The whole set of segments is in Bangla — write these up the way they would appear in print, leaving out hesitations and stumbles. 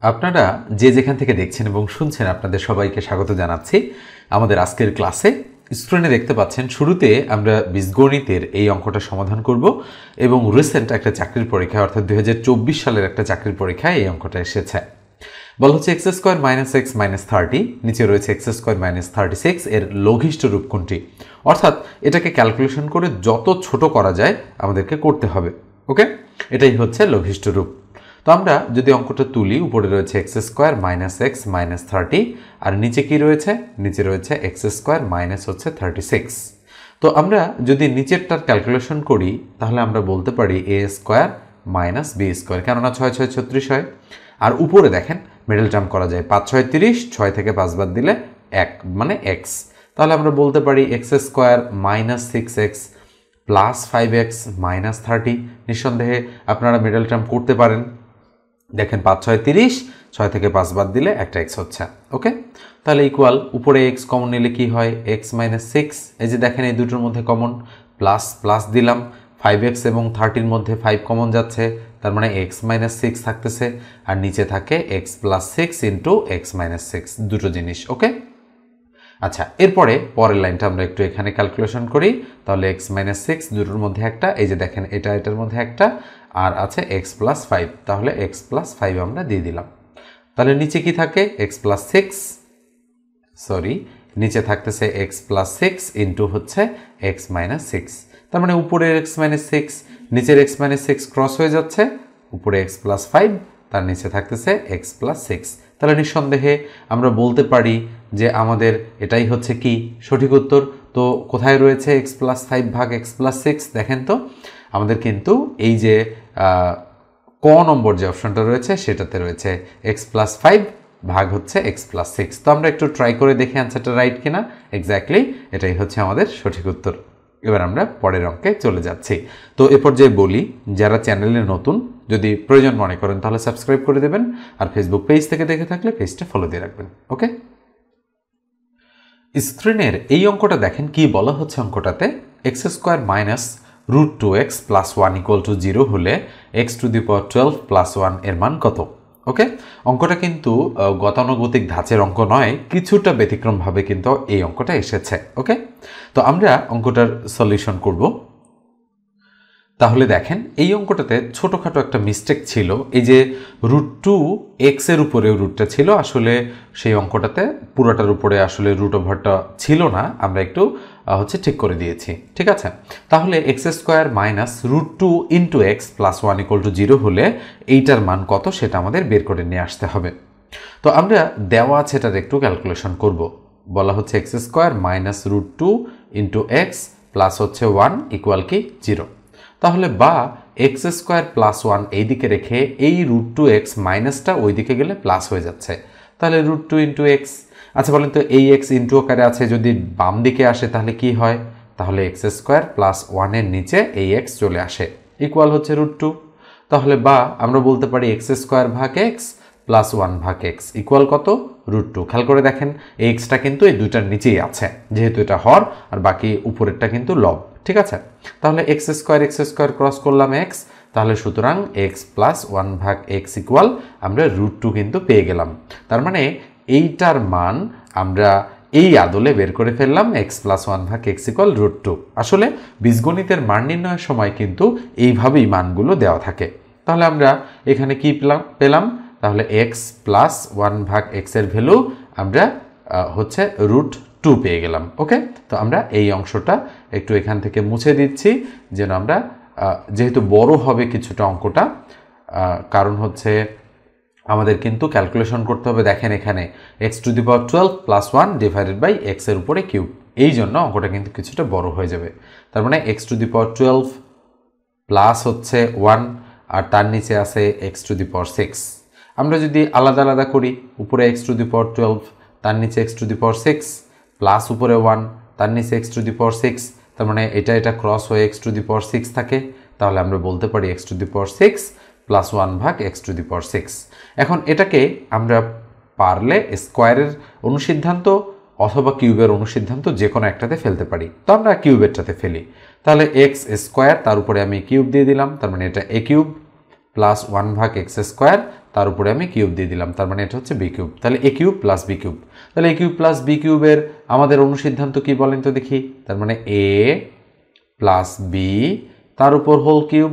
আপনারা যে যেখান থেকে দেখছেন এবং শুনছেন আপনাদের সবাইকে স্বাগত জানাচ্ছি আমাদের আজকের ক্লাসে। স্ক্রিনে দেখতে পাচ্ছেন শুরুতে আমরা বীজগণিতের এই অঙ্কটা সমাধান করব এবং রিসেন্ট একটা চাকরির পরীক্ষায় অর্থাৎ 2024 সালের একটা চাকরির পরীক্ষায় এই অঙ্কটা এসেছে। বলা হচ্ছে x square minus x minus 30, নিচে রয়েছে এক্স স্কোয়ার মাইনাস 36 এর লঘিষ্ঠ রূপ কোনটি। অর্থাৎ এটাকে ক্যালকুলেশন করে যত ছোট করা যায় আমাদেরকে করতে হবে। ওকে, এটাই হচ্ছে লঘিষ্ঠ রূপ। তো আমরা যদি অঙ্কটা তুলি, উপরে রয়েছে x square minus x minus 30 আর নিচে কি রয়েছে, নিচে রয়েছে এক্স স্কোয়ার মাইনাস হচ্ছে 36। তো আমরা যদি নিচেরটার ক্যালকুলেশন করি তাহলে আমরা বলতে পারি a square minus B square, কেননা 6 6 36 হয়। আর উপরে দেখেন মিডল টার্ম করা যায়, 5 6 30, 6 থেকে 5 বাদ দিলে 1 মানে এক্স। তাহলে আমরা বলতে পারি x square minus 6x plus 5x minus 30। নিঃসন্দেহে আপনারা মিডল টার্ম করতে পারেন। দেখেন 5 6 30, 6 থেকে 5 বাদ দিলে একটা এক্স হচ্ছে। ওকে, তাহলে ইকুয়াল উপরে এক্স কমন নিলে কি হয়, এক্স মাইনাস 6। এই যে দেখেন এই দুটোর মধ্যে কমন, প্লাস প্লাস দিলাম, 5x এবং 30-র মধ্যে 5 কমন যাচ্ছে, তার মানে এক্স মাইনাস 6 থাকতেছে। আর নিচে থাকে x plus 6 into x minus 6, দুটো জিনিস। ওকে, আচ্ছা, এরপরে পরের লাইনটা আমরা একটু এখানে ক্যালকুলেশন করি। তাহলে এক্স মাইনাস 6 দুটোর মধ্যে একটা, এই যে দেখেন এটা এটার মধ্যে একটা, আর আছে এক্স প্লাস 5, তাহলে এক্স প্লাস 5 আমরা দিয়ে দিলাম। তাহলে নিচে কি থাকে, এক্স প্লাস 6, সরি নিচে থাকতেছে এক্স প্লাস 6 ইন্টু হচ্ছে এক্স মাইনাস 6। তার মানে উপরের এক্স মাইনাস 6 নিচের এক্স মাইনাস 6 ক্রস হয়ে যাচ্ছে, উপরে এক্স প্লাস 5 তার নিচে থাকতেছে এক্স প্লাস 6। তাহলে নিঃসন্দেহে আমরা বলতে পারি যে আমাদের এটাই হচ্ছে কি সঠিক উত্তর। তো কোথায় রয়েছে এক্স প্লাস 5 ভাগ এক্স প্লাস 6, দেখেন তো আমাদের কিন্তু এই যে ক নম্বর যে অপশনটা রয়েছে সেটাতে রয়েছে এক্স প্লাস 5 ভাগ হচ্ছে এক্স প্লাস 6। তো আমরা একটু ট্রাই করে দেখি অ্যান্সারটা রাইট কিনা। এক্স্যাক্টলি এটাই হচ্ছে আমাদের সঠিক উত্তর। এবার আমরা পরের অঙ্কে চলে যাচ্ছি। তো এ পর্যায়ে বলি, যারা চ্যানেলে নতুন যদি প্রয়োজন মনে করেন তাহলে সাবস্ক্রাইব করে দেবেন, আর ফেসবুক পেজ থেকে দেখে থাকলে পেজটা ফলো দিয়ে রাখবেন। ওকে, স্ক্রিনের এই অঙ্কটা দেখেন কি বলা হচ্ছে অঙ্কটাতে, x square minus root 2x plus 1 equal to 0 হলে x to the power 12 plus 1 এর মান কত। ওকে, অঙ্কটা কিন্তু গতানুগতিক ধাঁচের অঙ্ক নয়, কিছুটা ব্যতিক্রমভাবে কিন্তু এই অঙ্কটা এসেছে। ওকে, তো আমরা অঙ্কটার সলিউশন করব। তাহলে দেখেন এই অঙ্কটাতে ছোটোখাটো একটা মিস্টেক ছিল, এই যে রুট 2x এর উপরেও রুটটা ছিল, আসলে সেই অঙ্কটাতে পুরোটার উপরে আসলে রুট ওভারটা ছিল না, আমরা একটু হচ্ছে ঠিক করে দিয়েছি। ঠিক আছে, তাহলে x square minus root 2 into x plus 1 equal to 0 হলে এইটার মান কত সেটা আমাদের বের করে নিয়ে আসতে হবে। তো আমরা দেওয়া আছে এটার একটু ক্যালকুলেশন করব। বলা হচ্ছে x square minus root 2 into x plus হচ্ছে 1 ইকুয়াল কি 0। তাহলে বা এক্স স্কোয়ার প্লাস 1 এই দিকে রেখে এই রুট 2x মাইনাসটা ওই দিকে গেলে প্লাস হয়ে যাচ্ছে, তাহলে রুট 2 ইন্টু এক্স। আচ্ছা বলেন তো এই এক্স ইন্টু আকারে আছে, যদি বাম দিকে আসে তাহলে কি হয়, তাহলে এক্স স্কোয়ার প্লাস 1 এর নিচে এই এক্স চলে আসে, ইকুয়াল হচ্ছে রুট 2। তাহলে বা আমরা বলতে পারি এক্স স্কোয়ার ভাগ এক্স প্লাস 1 ভাগ এক্স ইকুয়াল কত, রুট 2। খেয়াল করে দেখেন এই এক্সটা কিন্তু এই দুইটার নিচেই আছে, যেহেতু এটা হর আর বাকি উপরেরটা কিন্তু লব। ঠিক আছে, তাহলে এক্স স্কোয়ার ক্রস করলাম এক্স, তাহলে সুতরাং এক্স প্লাস 1 ভাগ এক্স ইকুয়াল আমরা রুট 2 কিন্তু পেয়ে গেলাম। তার মানে এইটার মান আমরা এই আদলে বের করে ফেললাম, এক্স প্লাস 1 ভাগ এক্স ইকুয়াল রুট 2। আসলে বীজগণিতের মান নির্ণয়ের সময় কিন্তু এইভাবেই মানগুলো দেওয়া থাকে। তাহলে আমরা এখানে কি পেলাম, তাহলে এক্স প্লাস 1 ভাগ এক্স এর ভ্যালু আমরা হচ্ছে রুট 2 পেয়ে গেলাম। ওকে, তো আমরা এই অংশটা একটু এখান থেকে মুছে দিচ্ছি যেন আমরা যেহেতু বড় হবে কিছুটা অঙ্কটা, কারণ হচ্ছে আমাদের কিন্তু ক্যালকুলেশন করতে হবে। দেখেন এখানে x to the power 12 plus 1 divided by x এর উপরে কিউব, এই জন্য অঙ্কটা কিন্তু কিছুটা বড় হয়ে যাবে। তার মানে x to the power 12 plus হচ্ছে 1 আর তার নিচে আছে এক্স টু দি পাওয়ার 6। আমরা যদি আলাদা আলাদা করি, উপরে এক্স টু দি পাওয়ার 12 তার নিচে x to the power 6 plus উপরে 1 তার নিচে এক্স টু দি পাওয়ার 6, তার মানে এটা ক্রস হয়ে এক্স টু দি পাওয়ার 6 থাকে। তাহলে আমরা বলতে পারি x to the power 6 plus 1 ভাগ এক্স টু দি পাওয়ার 6। এখন এটাকে আমরা পারলে স্কোয়ারের অনুসিদ্ধান্ত অথবা কিউবের অনুসিদ্ধান্ত যে কোনো একটাতে ফেলতে পারি। তো আমরা কিউবেরটাতে ফেলি, তাহলে এক্স স্কোয়ার তার উপরে আমি কিউব দিয়ে দিলাম, তার মানে এটা এ কিউব প্লাস 1 ভাগ এক্স স্কোয়ার তার উপরে আমি কিউব দিয়ে দিলাম, তার মানে এটা হচ্ছে বি কিউব। তাহলে এ কিউব প্লাস বি কিউব, তাহলে এ কিউব প্লাস বি কিউবের আমাদের অনুসিদ্ধান্ত কি বলেন তো দেখি? তার মানে এ প্লাস বি তার উপর হোল কিউব।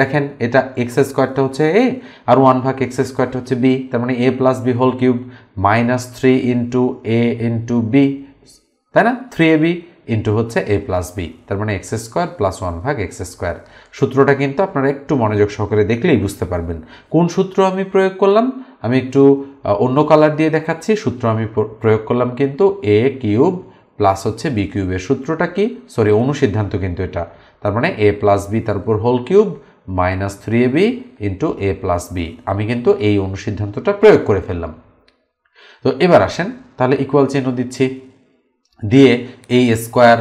দেখেন এটা এক্স স্কোয়ারটা হচ্ছে এ আর 1 ভাগ এক্স স্কোয়ারটা হচ্ছে বি, তার মানে a plus b whole cube minus 3 into a into b, তাই না? 3ab ইন্টু হচ্ছে এ প্লাস বি, তার মানে এক্স স্কোয়ার প্লাস 1 ভাগ এক্স স্কোয়ার। সূত্রটা কিন্তু আপনারা একটু মনোযোগ সহকারে দেখলেই বুঝতে পারবেন কোন সূত্র আমি প্রয়োগ করলাম। আমি একটু অন্য কালার দিয়ে দেখাচ্ছি। সূত্র আমি প্রয়োগ করলাম কিন্তু এ কিউব প্লাস হচ্ছে বি কিউবের সূত্রটা কি, সরি অনুসিদ্ধান্ত কিন্তু এটা, তার মানে এ প্লাস বি তার উপর whole cube minus 3ab into a plus b. আমি কিন্তু এই অনুসিদ্ধান্তটা প্রয়োগ করে ফেললাম। তো এবার আসেন তাহলে ইকুয়াল চিহ্ন দিচ্ছি, দিয়ে এই স্কোয়ার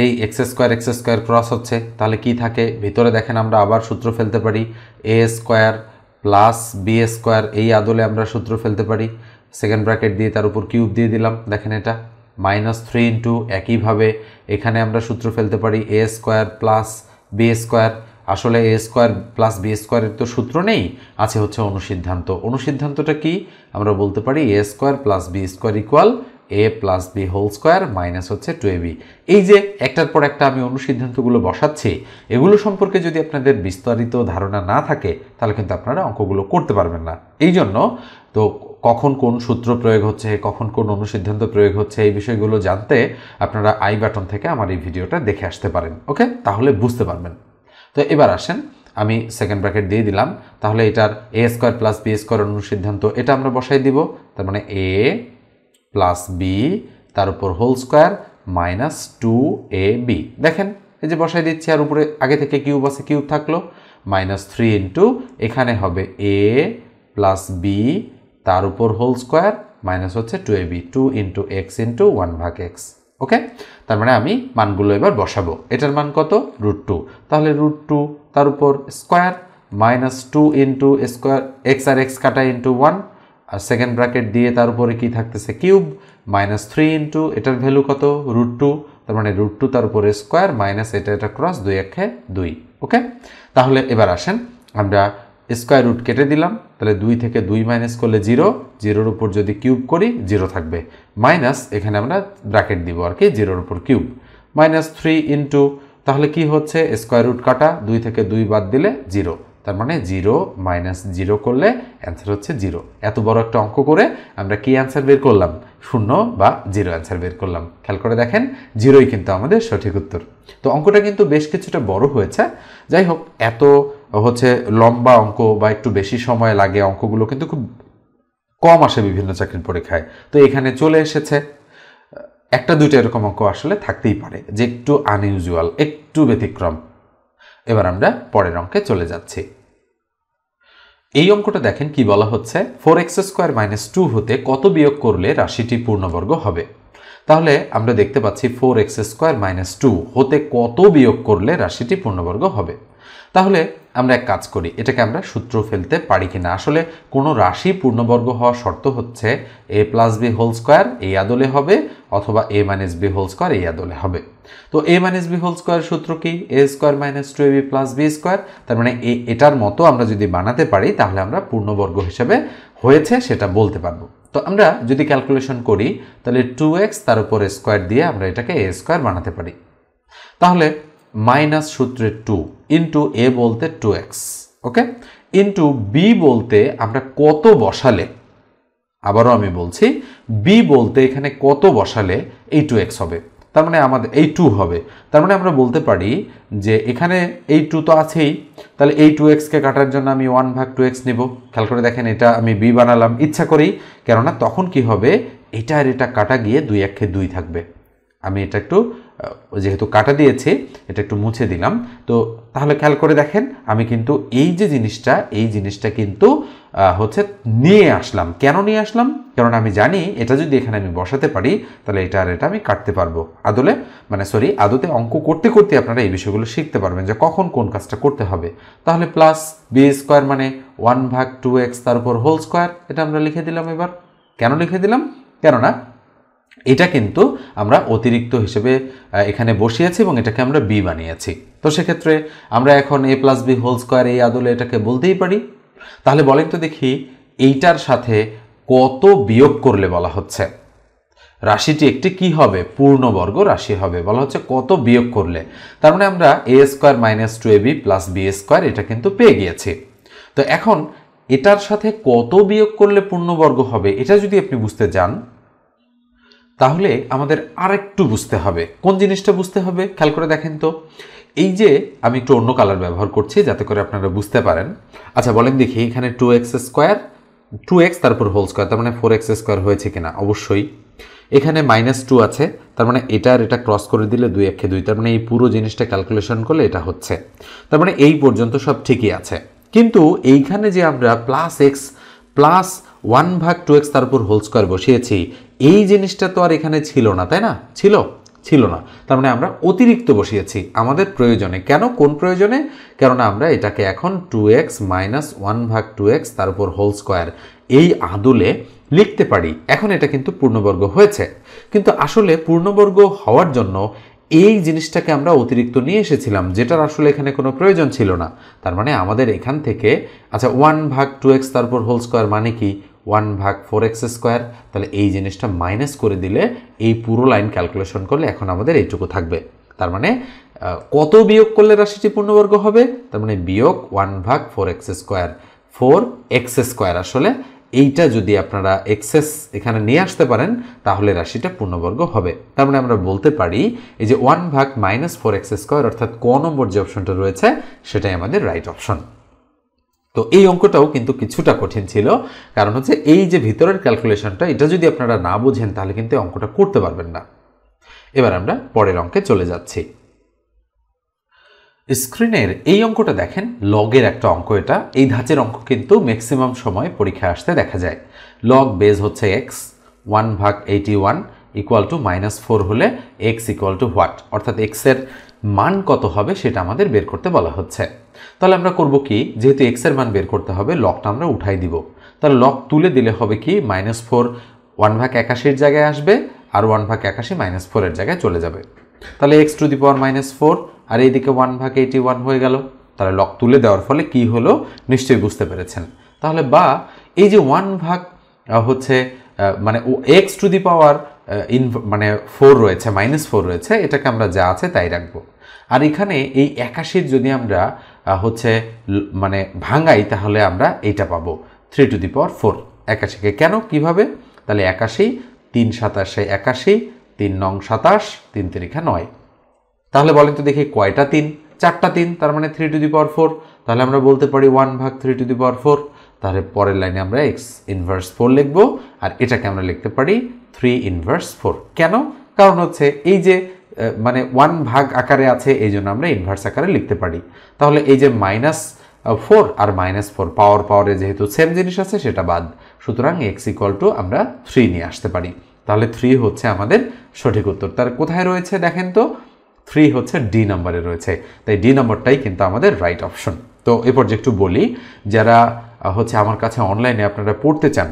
এই এক্স স্কোয়ার ক্রস হচ্ছে, তাহলে কি থাকে ভিতরে? দেখেন আমরা আবার সূত্র ফেলতে পারি, a square plus b square, এই আদলে আমরা সূত্র ফেলতে পারি। সেকেন্ড ব্র্যাকেট দিয়ে তার উপর কিউব দিয়ে দিলাম, দেখেন এটা মাইনাস 3 ইন্টু, একইভাবে এখানে আমরা সূত্র ফেলতে পারি a square plus b square. আসলে এ স্কোয়ার প্লাস বি স্কোয়ারের তো সূত্র নেই, আছে হচ্ছে অনুসিদ্ধান্ত। অনুসিদ্ধান্তটা কি? আমরা বলতে পারি a square plus b square equal a plus b whole square minus হচ্ছে 2ab। এই যে একটার পর একটা আমি অনুসিদ্ধান্তগুলো বসাচ্ছি, এগুলো সম্পর্কে যদি আপনাদের বিস্তারিত ধারণা না থাকে তাহলে কিন্তু আপনারা অঙ্কগুলো করতে পারবেন না। এই জন্য তো কখন কোন সূত্র প্রয়োগ হচ্ছে, কখন কোন অনুসিদ্ধান্ত প্রয়োগ হচ্ছে, এই বিষয়গুলো জানতে আপনারা আই বাটন থেকে আমার এই ভিডিওটা দেখে আসতে পারেন, ওকে? তাহলে বুঝতে পারবেন। তো এবার আসেন, আমি সেকেন্ড ব্র্যাকেট দিয়ে দিলাম, তাহলে এটার এ স্কোয়ার প্লাস বি স্কোয়ার অনুসিদ্ধান্ত এটা আমরা বসাই দিব, তার মানে এ প্লাস বি তার উপর হোল স্কোয়ার মাইনাস 2ab। দেখেন এই যে বসাই দিচ্ছি, আর উপরে আগে থেকে কিউব আছে, কিউব থাকলো মাইনাস 3 ইন্টু এখানে হবে এ প্লাস বি তার উপর হোল স্কোয়ার মাইনাস হচ্ছে 2ab, 2 ইন্টু এক্স ইন্টু 1 ভাগ এক্স, ওকে? তার মানে আমি মানগুলো এবার বসাবো। এটার মান কত? √2, তাহলে √2 তার উপর square minus 2 into square x আর এক্স কাটা ইন্টু 1, আর সেকেন্ড ব্র্যাকেট দিয়ে তার উপরে কি থাকতেছে কিউব মাইনাস 3 ইন্টু এটার ভ্যালু কত? √2, তার মানে √2 তার উপরে স্কোয়ার মাইনাস এটা ক্রস 2 একে 2, ওকে? তাহলে এবার আসেন আমরা স্কোয়ার রুট কেটে দিলাম, তাহলে 2 থেকে 2 মাইনাস করলে 0, 0-র উপর যদি কিউব করি 0 থাকবে, মাইনাস এখানে আমরা ব্র্যাকেট দিব আর কি 0-র উপর কিউব মাইনাস 3 ইন্টু, তাহলে কি হচ্ছে স্কোয়ার রুট কাটা 2 থেকে 2 বাদ দিলে 0, তার মানে 0 মাইনাস 0 করলে অ্যান্সার হচ্ছে 0। এত বড় একটা অঙ্ক করে আমরা কি অ্যান্সার বের করলাম? 0 বা 0 অ্যান্সার বের করলাম। খেয়াল করে দেখেন 0ই কিন্তু আমাদের সঠিক উত্তর। তো অঙ্কটা কিন্তু বেশ কিছুটা বড় হয়েছে। যাই হোক, এত হচ্ছে লম্বা অঙ্ক বা একটু বেশি সময় লাগে, অঙ্কগুলো কিন্তু খুব কম আসে বিভিন্ন চাকরির পরীক্ষায়। তো এখানে চলে এসেছে, একটা দুইটা এরকম অঙ্ক আসলে থাকতেই পারে যে একটু আনইউজুয়াল, একটু ব্যতিক্রম। এবার আমরা পরের অঙ্কে চলে যাচ্ছি। এই অঙ্কটা দেখেন কি বলা হচ্ছে, 4x² - 2 হতে কত বিয়োগ করলে রাশিটি পূর্ণবর্গ হবে? তাহলে আমরা দেখতে পাচ্ছি 4x² - 2 হতে কত বিয়োগ করলে রাশিটি পূর্ণবর্গ হবে। তাহলে আমরা এক কাজ করি, এটাকে আমরা সূত্র ফেলতে পারি কিনা। আসলে কোনো রাশি পূর্ণবর্গ হওয়ার শর্ত হচ্ছে a + b হোল স্কোয়ার এই আদলে হবে, অথবা a - b হোল স্কোয়ার এই আদলে হবে। তো a - b হোল স্কোয়ার সূত্র কি? a² - 2ab + b²। তার মানে এটার মতো আমরা যদি বানাতে পারি তাহলে আমরা পূর্ণবর্গ হিসেবে হয়েছে সেটা বলতে পারবো। তো আমরা যদি ক্যালকুলেশন করি তাহলে 2x তার উপর স্কোয়ার দিয়ে আমরা এটাকে a² বানাতে পারি। তাহলে মাইনাস সূত্রে 2 ইন্টু এ বলতে 2x, ওকে, ইন্টু বি বলতে আমরা কত বসালে, আবারও আমি বলছি বি বলতে এখানে কত বসালে এই 2x হবে, তার মানে আমাদের এই 2 হবে। তার মানে আমরা বলতে পারি যে এখানে এই 2 তো আছেই, তাহলে এই 2xকে কাটার জন্য আমি 1/2x নিব। খেয়াল করে দেখেন এটা আমি বি বানালাম ইচ্ছা করেই, কেননা তখন কি হবে, এটা আর এটা কাটা গিয়ে 2 একে 2 থাকবে। আমি এটা একটু যেহেতু কাটা দিয়েছি এটা একটু মুছে দিলাম। তো তাহলে খেয়াল করে দেখেন আমি কিন্তু এই যে জিনিসটা, এই জিনিসটা কিন্তু হচ্ছে নিয়ে আসলাম। কেন নিয়ে আসলাম? কারণ আমি জানি এটা যদি এখানে আমি বসাতে পারি তাহলে এটা আর এটা আমি কাটতে পারবো। আদতে অঙ্ক করতে করতে আপনারা এই বিষয়গুলো শিখতে পারবেন যে কখন কোন কাজটা করতে হবে। তাহলে প্লাস b² মানে 1/2x তার উপর হোল স্কোয়ার, এটা আমরা লিখে দিলাম। এবার কেন লিখে দিলাম? কেননা এটা কিন্তু আমরা অতিরিক্ত হিসেবে এখানে বসিয়েছি এবং এটাকে আমরা বি বানিয়েছি। তো সেক্ষেত্রে আমরা এখন a + b হোল স্কোয়ার এই আদলে এটাকে বলতেই পারি। তাহলে বলেন তো দেখি এইটার সাথে কত বিয়োগ করলে বলা হচ্ছে রাশিটি একটি কি হবে, পূর্ণবর্গ রাশি হবে। বলা হচ্ছে কত বিয়োগ করলে, তার মানে আমরা a square minus 2ab plus b square এটা কিন্তু পেয়ে গিয়েছি। তো এখন এটার সাথে কত বিয়োগ করলে পূর্ণবর্গ হবে এটা যদি আপনি বুঝতে চান তাহলে আমাদের আরেকটু বুঝতে হবে। কোন জিনিসটা বুঝতে হবে খেয়াল করে দেখেন তো। এই যে আমি একটু অন্য কালার ব্যবহার করছি যাতে করে আপনারা বুঝতে পারেন। আচ্ছা বলেন দেখি, এখানে 2x স্কোয়ার 2x তারপর হোল স্কোয়ার তার মানে 4x স্কোয়ার হয়েছে কিনা, অবশ্যই। এখানে -2 আছে তার মানে এটা আর এটা ক্রস করে দিলে 2 একে 2, তার মানে এই পুরো জিনিসটা ক্যালকুলেশন করলে এটা হচ্ছে। তার মানে এই পর্যন্ত সব ঠিকই আছে, কিন্তু এইখানে যে আমরা প্লাস এক্স প্লাস 1/2x তার উপর হোল স্কোয়ার বসিয়েছি, এই জিনিসটা তো আর এখানে ছিল না, তাই না? ছিল না, তার মানে আমরা অতিরিক্ত বসিয়েছি আমাদের প্রয়োজনে। কেন, কোন প্রয়োজনে? কেননা আমরা এটাকে এখন 2x মাইনাস 1/2x তার উপর হোল স্কোয়ার এই আদলে লিখতে পারি। এখন এটা কিন্তু পূর্ণবর্গ হয়েছে, কিন্তু আসলে পূর্ণবর্গ হওয়ার জন্য এই জিনিসটাকে আমরা অতিরিক্ত নিয়ে এসেছিলাম, যেটার আসলে এখানে কোনো প্রয়োজন ছিল না। তার মানে আমাদের এখান থেকে আচ্ছা 1/2x তার উপর হোল স্কোয়ার মানে কি 1/4x স্কোয়ার, তাহলে এই জিনিসটা মাইনাস করে দিলে এই পুরো লাইন ক্যালকুলেশন করলে এখন আমাদের এইটুকু থাকবে। তার মানে কত বিয়োগ করলে রাশিটি পূর্ণবর্গ হবে? তার মানে বিয়োগ 1/4x স্কোয়ার, 4x স্কোয়ার। আসলে এইটা যদি আপনারা এক্সেস এখানে নিয়ে আসতে পারেন তাহলে রাশিটা পূর্ণবর্গ হবে। তার মানে আমরা বলতে পারি এই যে 1/-4x স্কোয়ার অর্থাৎ ক নম্বর যে অপশনটা রয়েছে সেটাই আমাদের রাইট অপশন। তো এই অঙ্কটাও কিন্তু কিছুটা কঠিন ছিল, কারণ হচ্ছে এই যে ভিতরের ক্যালকুলেশনটা এটা যদি আপনারা না বুঝেন তাহলে কিন্তু অঙ্কটা করতে পারবেন না। এবার আমরা পরের অঙ্কে চলে যাচ্ছি। স্ক্রিনের এই অঙ্কটা দেখেন, লগের একটা অঙ্ক এটা। এই ধাঁচের অঙ্ক কিন্তু ম্যাক্সিমাম সময় পরীক্ষায় আসতে দেখা যায়। লগ বেজ হচ্ছে এক্স, 1/81 ইকুয়াল টু -4 হলে এক্স ইকুয়াল টু হোয়াট, অর্থাৎ এক্সের মান কত হবে সেটা আমাদের বের করতে বলা হচ্ছে। তাহলে আমরা করব কি, যেহেতু এক্সের মান বের করতে হবে লগটা আমরা উঠাই দিব। তাহলে লগ তুলে দিলে হবে কি -4 1/81 জায়গায় আসবে আর 1/81 -4 এর জায়গায় চলে যাবে। তাহলে x টু দি পাওয়ার -4 আর এইদিকে 1/81 হয়ে গেল। তাহলে লগ তুলে দেওয়ার ফলে কি হলো নিশ্চয়ই বুঝতে পেরেছেন। তাহলে বা এই যে 1 হচ্ছে মানে x টু দি পাওয়ার মানে 4 রয়েছে -4 রয়েছে, এটাকে আমরা যা আছে তাই রাখবো। আর এখানে এই 81 যদি আমরা হচ্ছে মানে ভাঙাই তাহলে আমরা এইটা পাবো 3 টু দি পাওয়ার 4। 81কে কেন কিভাবে, তাহলে 81 3 27 81, 3 9 27, 3 3 9। তাহলে বলেন তো দেখি কয়টা 3? 4টা 3, তার মানে 3 টু দি পাওয়ার 4। তাহলে আমরা বলতে পারি 1/3 টু দি পাওয়ার 4। তাহলে পরের লাইনে আমরা x ইনভার্স 4 লিখব, আর এটাকে আমরা লিখতে পারি 3 ইনভার্স 4। কেন? কারণ হচ্ছে এই যে মানে 1 ভাগ আকারে আছে এই জন্য আমরা ইনভার্স আকারে লিখতে পারি। তাহলে এই যে -4 আর -4 পাওয়ারে যেহেতু সেম জিনিস আছে সেটা বাদ, সুতরাং x ইকুয়াল টু আমরা 3 নিয়ে আসতে পারি। তাহলে 3 হচ্ছে আমাদের সঠিক উত্তর। তার কোথায় রয়েছে দেখেন তো, 3 হচ্ছে ডি নাম্বারে রয়েছে, তাই ডি নাম্বারটাই কিন্তু আমাদের রাইট অপশন। তো এরপর যে একটু বলি, যারা হচ্ছে আমার কাছে অনলাইনে আপনারা পড়তে চান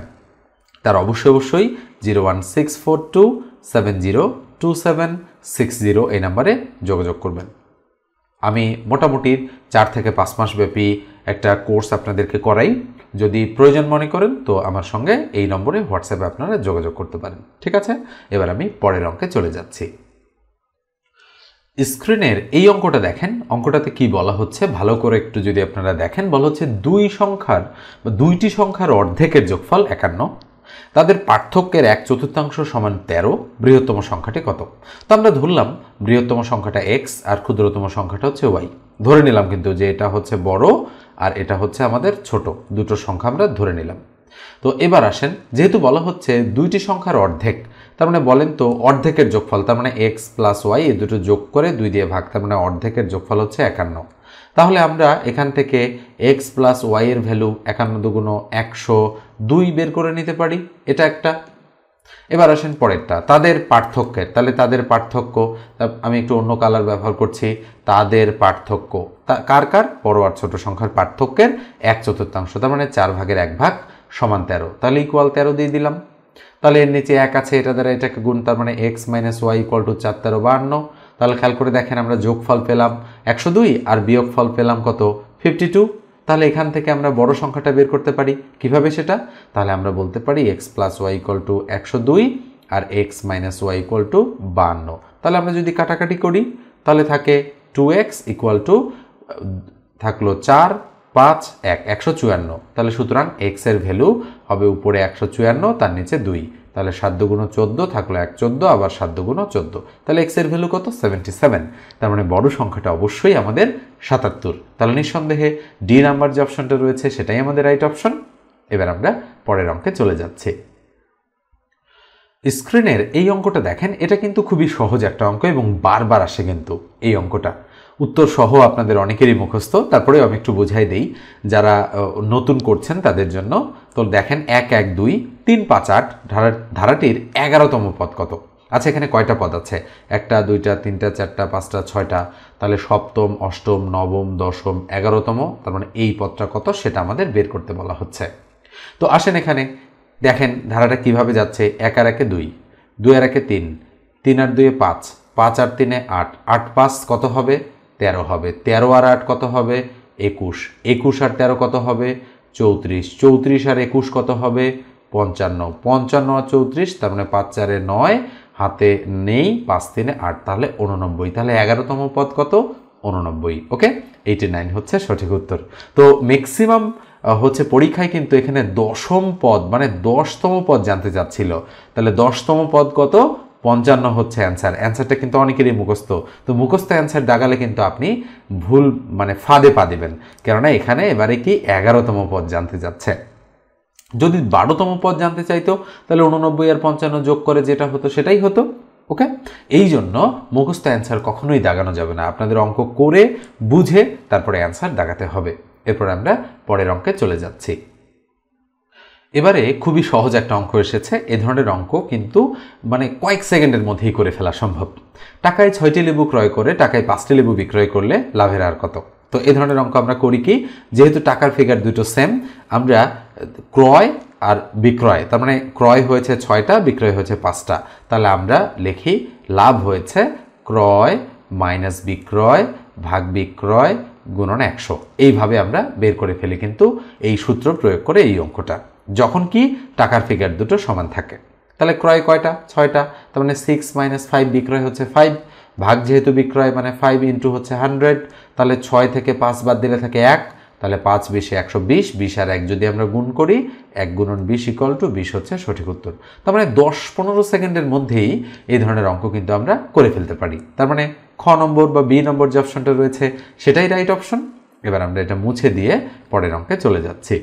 তার অবশ্যই 01642702760 এই নাম্বারে যোগাযোগ করবেন। আমি মোটামুটি 4 থেকে 5 মাস ব্যাপী একটা কোর্স আপনাদেরকে করাই। যদি প্রয়োজন মনে করেন তো আমার সঙ্গে এই নম্বরে হোয়াটসঅ্যাপে আপনারা যোগাযোগ করতে পারেন। ঠিক আছে, এবার আমি পরের অঙ্কে চলে যাচ্ছি। স্ক্রিনের এই অঙ্কটা দেখেন, অঙ্কটাতে কি বলা হচ্ছে ভালো করে একটু যদি আপনারা দেখেন, বলা হচ্ছে দুইটি সংখ্যার অর্ধেকের যোগফল 51, তাদের পার্থক্যের 1/4 সমান 13, বৃহত্তম সংখ্যাটি কত? তো আমরা ধরলাম বৃহত্তম সংখ্যাটা x আর ক্ষুদ্রতম সংখ্যাটা হচ্ছে y, ধরে নিলাম কিন্তু যে এটা হচ্ছে বড় আর এটা হচ্ছে আমাদের ছোট, দুটো সংখ্যা আমরা ধরে নিলাম। তো এবার আসেন, যেহেতু বলা হচ্ছে দুইটি সংখ্যার অর্ধেক, তার মানে বলেন তো অর্ধেকের যোগফল, তার মানে x প্লাস ওয়াই এই দুটো যোগ করে 2 দিয়ে ভাগ, তার মানে অর্ধেকের যোগফল হচ্ছে 51। তাহলে আমরা এখান থেকে x প্লাস ওয়াই এর ভ্যালু 51 দুগুণ 102 বের করে নিতে পারি, এটা একটা। এবার আসেন পরেরটা, তাদের পার্থক্যের, তাহলে তাদের পার্থক্য আমি একটু অন্য কালার ব্যবহার করছি। তাদের পার্থক্য কার কার, বড় আর ছোট সংখ্যার পার্থক্যের 1/4, তার মানে 4 ভাগের 1 ভাগ সমান 13, তাহলে ইকুয়াল 13 দিয়ে দিলাম। তাহলে এর নিচে 1 আছে, এটা দ্বারা এটাকে গুণ, তার মানে x minus y equal to 4 13 52। তাহলে খেয়াল করে দেখেন আমরা যোগফল পেলাম 102 আর বিয়োগফল পেলাম কত 52। তাহলে এখান থেকে আমরা বড় সংখ্যাটা বের করতে পারি কিভাবে সেটা? তাহলে আমরা বলতে পারি x + y = 102 আর x - y = 52। তাহলে আমরা যদি কাটাকাটি করি তাহলে থাকে 2x থাকলো 4 5 1 154। তাহলে সুতরাং x এর ভ্যালু হবে উপরে 154, তার নিচে 2। তাহলে 7 × 14 থাকলো 114, আবার 7 × 14। তাহলে x এর ভ্যালু কত? 77। তার মানে বড় সংখ্যাটা অবশ্যই আমাদের 77। তাহলে নিঃসন্দেহে ডি নাম্বার যে অপশনটা রয়েছে সেটাই আমাদের রাইট অপশন। এবার আমরা পরের অঙ্কে চলে যাচ্ছি। স্ক্রিনের এই অঙ্কটা দেখেন, এটা কিন্তু খুবই সহজ একটা অঙ্ক এবং বারবার আসে কিন্তু এই অঙ্কটা। উত্তর সহ আপনাদের অনেকেরই মুখস্থ, তারপরেও আমি একটু বুঝাই দেই যারা নতুন করছেন তাদের জন্য। তো দেখেন 1 1 2 3 5 8 ধারাটির 11তম পদ কত? আচ্ছা, এখানে কয়টা পদ আছে? 1টা 2টা 3টা 4টা 5টা 6টা। তাহলে সপ্তম, অষ্টম, নবম, দশম, 11তম, তার মানে এই পদটা কত সেটা আমাদের বের করতে বলা হচ্ছে। তো আসেন এখানে দেখেন ধারাটা কিভাবে যাচ্ছে। 1 আর 1 2, 2 আর 1 3, 3 আর 2 5, 5 আর 3 8, 8 5 কত হবে? 13 হবে। 13 আর 8 কত হবে? 21, 21 আর 13 কত হবে? 34, 34 আর 21 কত হবে? 55, 55 আর 34, তার মানে 5 4 9, হাতে নেই, 5 3 8, তাহলে 89। তাহলে 11তম পদ কত? 89। ওকে, 89 হচ্ছে সঠিক উত্তর। তো ম্যাক্সিমাম হচ্ছে পরীক্ষায় কিন্তু এখানে দশম পদ মানে 10তম পদ জানতে চাচ্ছিল। তাহলে 10তম পদ কত? 55 হচ্ছে অ্যান্সার। অ্যান্সারটা কিন্তু অনেকেরই মুখস্থ। তো মুখস্থ অ্যান্সার দাগালে কিন্তু আপনি ভুল মানে ফাঁদে পা দেবেন, কেননা এখানে এবারে কি 11তম পদ জানতে যাচ্ছে। যদি 12তম পদ জানতে চাইতো তাহলে 89 আর 55 যোগ করে যেটা হতো সেটাই হতো। ওকে, এই জন্য মুখস্থ অ্যান্সার কখনোই দাগানো যাবে না, আপনাদের অঙ্ক করে বুঝে তারপরে অ্যান্সার দাগাতে হবে। এরপর আমরা পরের অঙ্কে চলে যাচ্ছি। এবারে খুবই সহজ একটা অঙ্ক এসেছে। এ ধরনের অঙ্ক কিন্তু মানে কয়েক সেকেন্ডের মধ্যেই করে ফেলা সম্ভব। টাকায় 6টি লেবু ক্রয় করে টাকায় 5টি লেবু বিক্রয় করলে লাভের আর কত? তো এই ধরনের অঙ্ক আমরা করি কি, যেহেতু টাকার ফিগার দুটো সেম, আমরা ক্রয় আর বিক্রয়, তার মানে ক্রয় হয়েছে 6টা, বিক্রয় হয়েছে 5টা, তাহলে আমরা লিখি লাভ হয়েছে ক্রয় মাইনাস বিক্রয় ভাগ বিক্রয় গুণন 100। এইভাবে আমরা বের করে ফেলি কিন্তু এই সূত্র প্রয়োগ করে এই অঙ্কটা, যখন কি টাকার ফিগার দুটো সমান থাকে। তাহলে ক্রয় কয়টা? 6টা, তার মানে 6 - 5, বিক্রয় হচ্ছে 5, ভাগ যেহেতু বিক্রয় মানে 5 ইন্টু হচ্ছে 100, তাহলে 6 থেকে 5 বাদ দিলে থাকে 1, তাহলে 5 20 120, 20 আর 1 যদি আমরা গুণ করি 1 × 20 = 20 হচ্ছে সঠিক উত্তর। তার মানে 10-15 সেকেন্ডের মধ্যেই এই ধরনের অঙ্ক কিন্তু আমরা করে ফেলতে পারি। তার মানে খ নম্বর বা বি নম্বর যে অপশনটা রয়েছে সেটাই রাইট অপশন। এবার আমরা এটা মুছে দিয়ে পরের অঙ্কে চলে যাচ্ছি।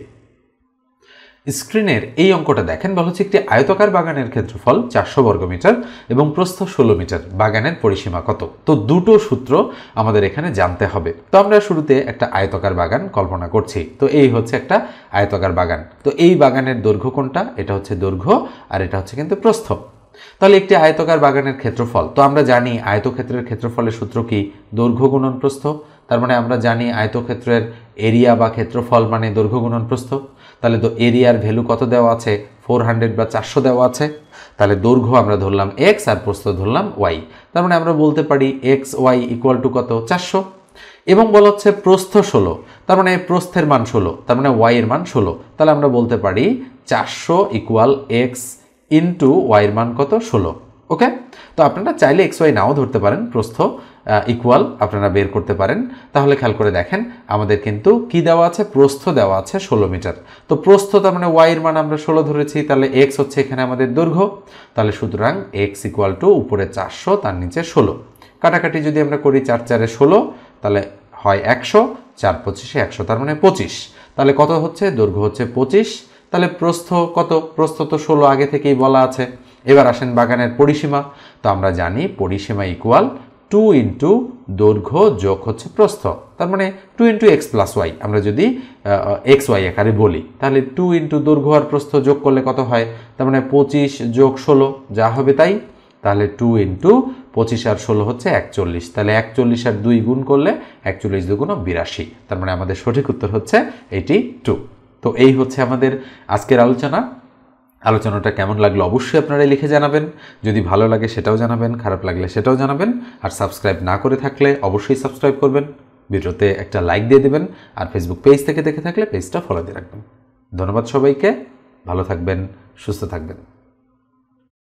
স্ক্রিনের এই অঙ্কটা দেখেন, বলা হচ্ছে একটি আয়তাকার বাগানের ক্ষেত্রফল 400 বর্গমিটার এবং প্রস্থ 16 মিটার, বাগানের পরিসীমা কত? তো দুটো সূত্র আমাদের এখানে জানতে হবে। তো আমরা শুরুতে একটা আয়তাকার বাগান কল্পনা করছি। তো এই হচ্ছে একটা আয়তাকার বাগান। তো এই বাগানের দৈর্ঘ্য কোনটা? এটা হচ্ছে দৈর্ঘ্য আর এটা হচ্ছে কিন্তু প্রস্থ। তাহলে একটি আয়তাকার বাগানের ক্ষেত্রফল, তো আমরা জানি আয়তক্ষেত্রের ক্ষেত্রফলের সূত্র কি? দৈর্ঘ্য গুণন প্রস্থ। তার মানে আমরা জানি আয়তক্ষেত্রের এরিয়া বা ক্ষেত্রফল মানে দৈর্ঘ্য গুণন প্রস্থ। তাহলে তো এরিয়ার ভ্যালু কত দেওয়া আছে? 400 বা 400 দেওয়া আছে। তাহলে দৈর্ঘ্য আমরা ধরলাম x আর প্রস্থ ধরলাম y। তার মানে আমরা বলতে পারি x y = কত? 400। এবং বলা হচ্ছে প্রস্থ 16, তার মানে প্রস্থের মান 16, তার মানে y এর মান 16। তাহলে আমরা বলতে পারি 400 = x ইন্টু y এর মান কত? 16। ওকে, তো আপনারা চাইলে x y নাও ধরতে পারেন, প্রস্থ ইকুয়াল আপনারা বের করতে পারেন। তাহলে খেয়াল করে দেখেন আমাদের কিন্তু কি দেওয়া আছে? প্রস্থ দেওয়া আছে 16 মিটার। তো প্রস্থ তার মানে y এর মান আমরা 16 ধরেছি, তাহলে x হচ্ছে এখানে আমাদের দৈর্ঘ্য। তাহলে সুতরাং x = উপরে 400 তার নিচে 16। কাটাকাটি যদি আমরা করি 4 4 16, তাহলে হয় 100, 4 25 100, তার মানে 25। তাহলে কত হচ্ছে? দৈর্ঘ্য হচ্ছে 25। তাহলে প্রস্থ কত? প্রস্থ তো 16 আগে থেকেই বলা আছে। এবার আসেন বাগানের পরিসীমা। তো আমরা জানি পরিসীমা ইকুয়াল 2 ইন্টু দৈর্ঘ্য যোগ হচ্ছে প্রস্থ, তার মানে 2 × x + y। আমরা যদি x y আকারে বলি তাহলে 2 ইন্টু দৈর্ঘ্য আর প্রস্থ যোগ করলে কত হয়? তার মানে 25 যোগ 16 যা হবে তাই। তাহলে 2 ইন্টু 25 আর 16 হচ্ছে 41। তাহলে 41 আর 2 গুণ করলে 41 × 2 = 82। তার মানে আমাদের সঠিক উত্তর হচ্ছে 82। তো এই হচ্ছে আমাদের আজকের আলোচনাটা কেমন লাগলো অবশ্যই আপনারা লিখে জানাবেন। যদি ভালো লাগে সেটাও জানাবেন, খারাপ লাগলে সেটাও জানাবেন। আর সাবস্ক্রাইব না করে থাকলে অবশ্যই সাবস্ক্রাইব করবেন। ভিডিওতে একটা লাইক দিয়ে দেবেন আর ফেসবুক পেজ থেকে দেখে থাকলে পেজটা ফলো দিয়ে রাখবেন। ধন্যবাদ সবাইকে, ভালো থাকবেন, সুস্থ থাকবেন।